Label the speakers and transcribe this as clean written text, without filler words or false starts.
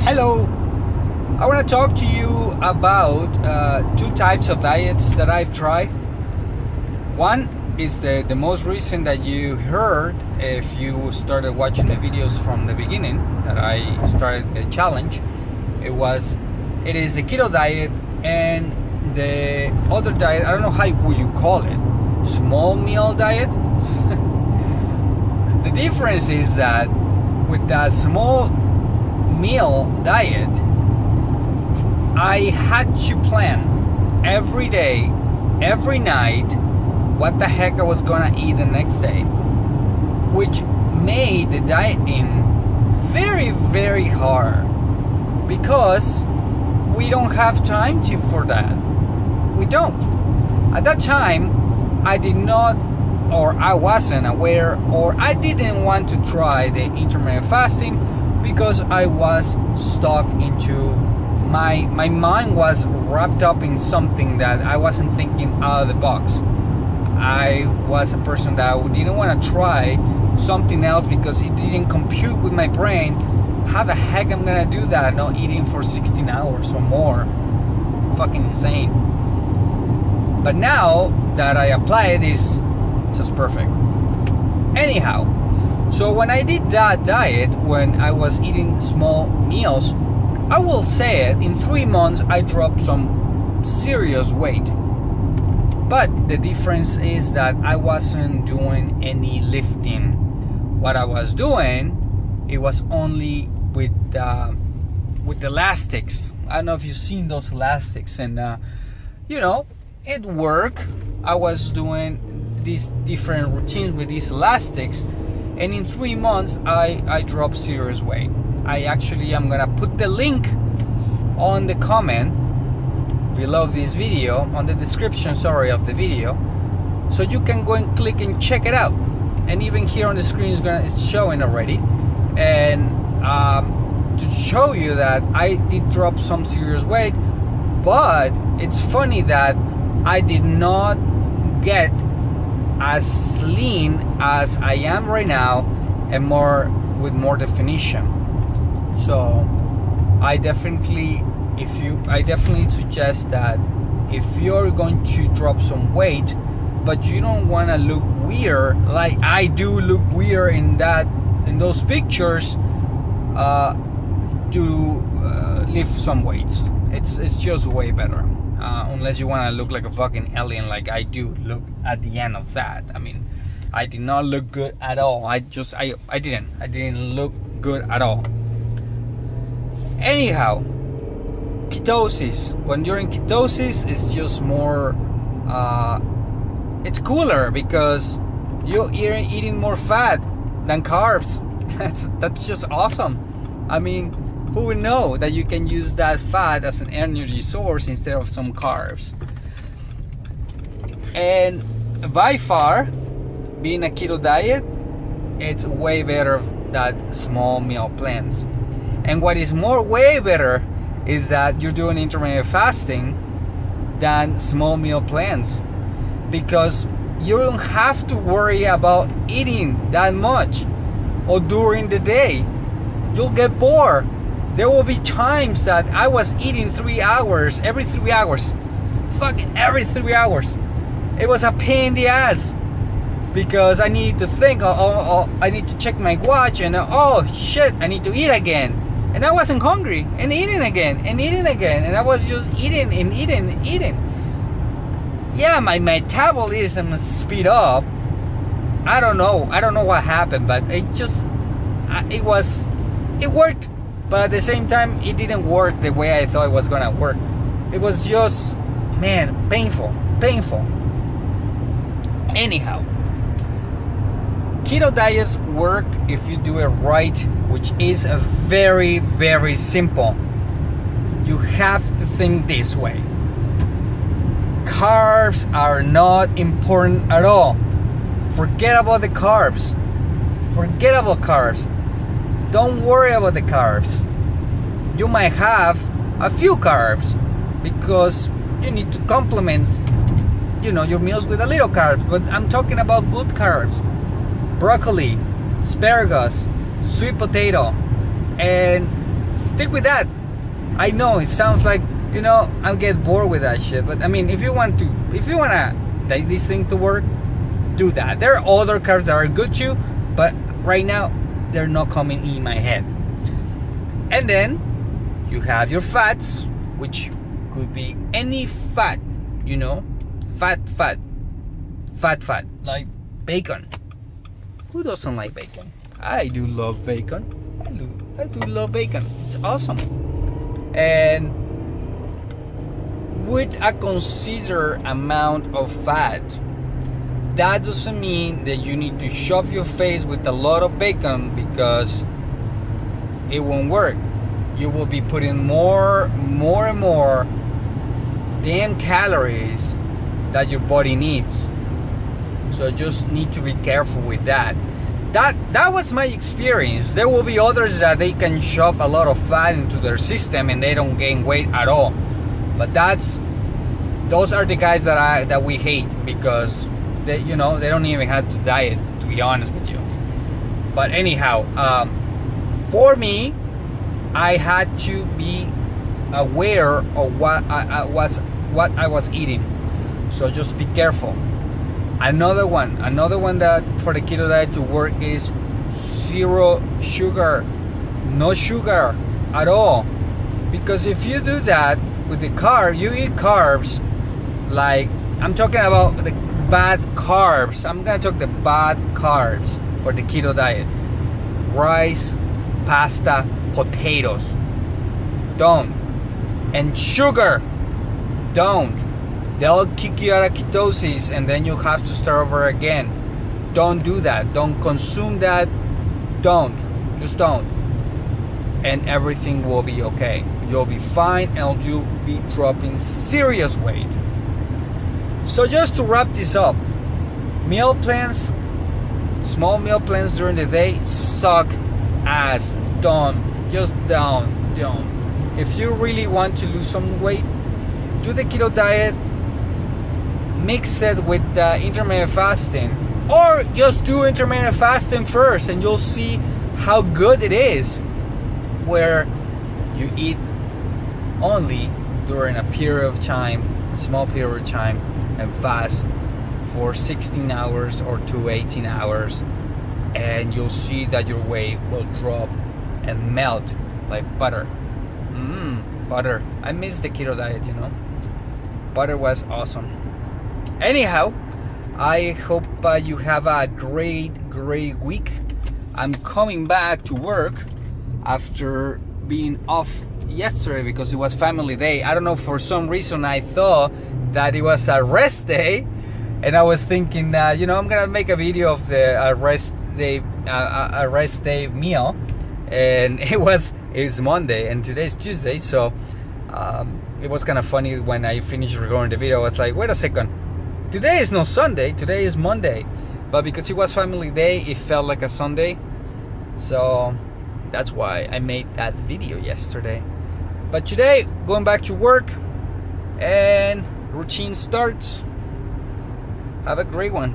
Speaker 1: Hello, I want to talk to you about two types of diets that I've tried. One is the most recent that you heard if you started watching the videos from the beginning that I started the challenge. It is the keto diet, and the other diet, I don't know how would you call it, small meal diet. The difference is that with that small meal diet, I had to plan every day, every night, what the heck I was gonna eat the next day, which made the dieting very, very hard because we don't have time for that. We don't. At that time, I did not, or I wasn't aware, or I didn't want to try the intermittent fasting because I was stuck into my mind was wrapped up in something that I wasn't thinking out of the box. I was a person that didn't want to try something else because it didn't compute with my brain. How the heck I'm gonna do that not eating for 16 hours or more? Fucking insane. But now that I apply it, is just perfect. Anyhow, so when I did that diet, when I was eating small meals, I will say it, in 3 months I dropped some serious weight. But the difference is that I wasn't doing any lifting. What I was doing, it was only with the elastics. I don't know if you've seen those elastics, and it worked. I was doing these different routines with these elastics, and in 3 months I dropped serious weight. I'm gonna put the link on the comment below this video, on the description of the video, so you can go and click and check it out. And even here on the screen it's showing already, and to show you that I did drop some serious weight. But it's funny that I did not get as lean as I am right now, and with more definition. So I definitely suggest that if you're going to drop some weight, but you don't want to look weird like I do look weird in those pictures, lift some weights. It's just way better. Unless you want to look like a fucking alien like I do look at the end of that. I mean, I did not look good at all. I didn't look good at all. Anyhow, ketosis. When you're in ketosis, it's just more, it's cooler because you're eating more fat than carbs. That's just awesome. I mean, who would know that you can use that fat as an energy source instead of some carbs? And by far, being a keto diet, it's way better than small meal plans. And what is way better is that you're doing intermittent fasting than small meal plans, because you don't have to worry about eating that much or during the day. You'll get bored. There will be times that I was eating 3 hours, every 3 hours. Fucking every 3 hours. It was a pain in the ass because I need to think, I need to check my watch, and oh shit, I need to eat again. And I wasn't hungry, and eating again, and I was just eating and eating. Yeah, my metabolism speed up. I don't know what happened, but it worked. But at the same time, it didn't work the way I thought it was gonna work. It was just, man, painful. Anyhow, keto diets work if you do it right, which is a very, very simple. You have to think this way. Carbs are not important at all. Forget about the carbs. Forget about carbs. Don't worry about the carbs. You might have a few carbs because you need to complement, your meals with a little carbs. But I'm talking about good carbs. Broccoli, asparagus, sweet potato, and stick with that. I know it sounds like, you know, I'll get bored with that shit, but I mean, if you wanna take this thing to work, do that. There are other carbs that are good too, but right now they're not coming in my head. And then you have your fats, which could be any fat, you know, fat, like bacon. Who doesn't like bacon? I do love bacon. I do love bacon. It's awesome. And with a considered amount of fat, that doesn't mean that you need to shove your face with a lot of bacon, because it won't work. You will be putting more and more damn calories that your body needs. So just need to be careful with that. That was my experience. There will be others that they can shove a lot of fat into their system and they don't gain weight at all. But those are the guys that we hate, because they, you know, they don't even have to diet, to be honest with you. But anyhow, for me, I had to be aware of what I was eating. So just be careful. Another one that for the keto diet to work is zero sugar, no sugar at all. Because if you do that with the carb, you eat carbs, like I'm talking about the bad carbs. I'm gonna talk the bad carbs for the keto diet: rice, pasta, potatoes. Don't. And sugar. Don't. They'll kick you out of ketosis and then you'll have to start over again. Don't do that. Don't consume that. Don't. Just don't. And everything will be okay. You'll be fine and you'll be dropping serious weight. So just to wrap this up, meal plans, small meal plans during the day suck ass. Don't. Just don't. If you really want to lose some weight, do the keto diet. Mix it with intermittent fasting, or just do intermittent fasting first and you'll see how good it is, where you eat only during a period of time, a small period of time, and fast for 16 hours or to 18 hours, and you'll see that your weight will drop and melt like butter. Butter. I miss the keto diet, you know. Butter was awesome. Anyhow, I hope you have a great week. I'm coming back to work after being off yesterday because it was family day. I don't know, for some reason I thought that it was a rest day, and I was thinking that, you know, I'm gonna make a video of the rest day meal, and it's Monday and today's Tuesday, so it was kind of funny when I finished recording the video. I was like, wait a second, today is not Sunday, today is Monday. But because it was family day, it felt like a Sunday. So that's why I made that video yesterday. But today, going back to work and routine starts. Have a great one.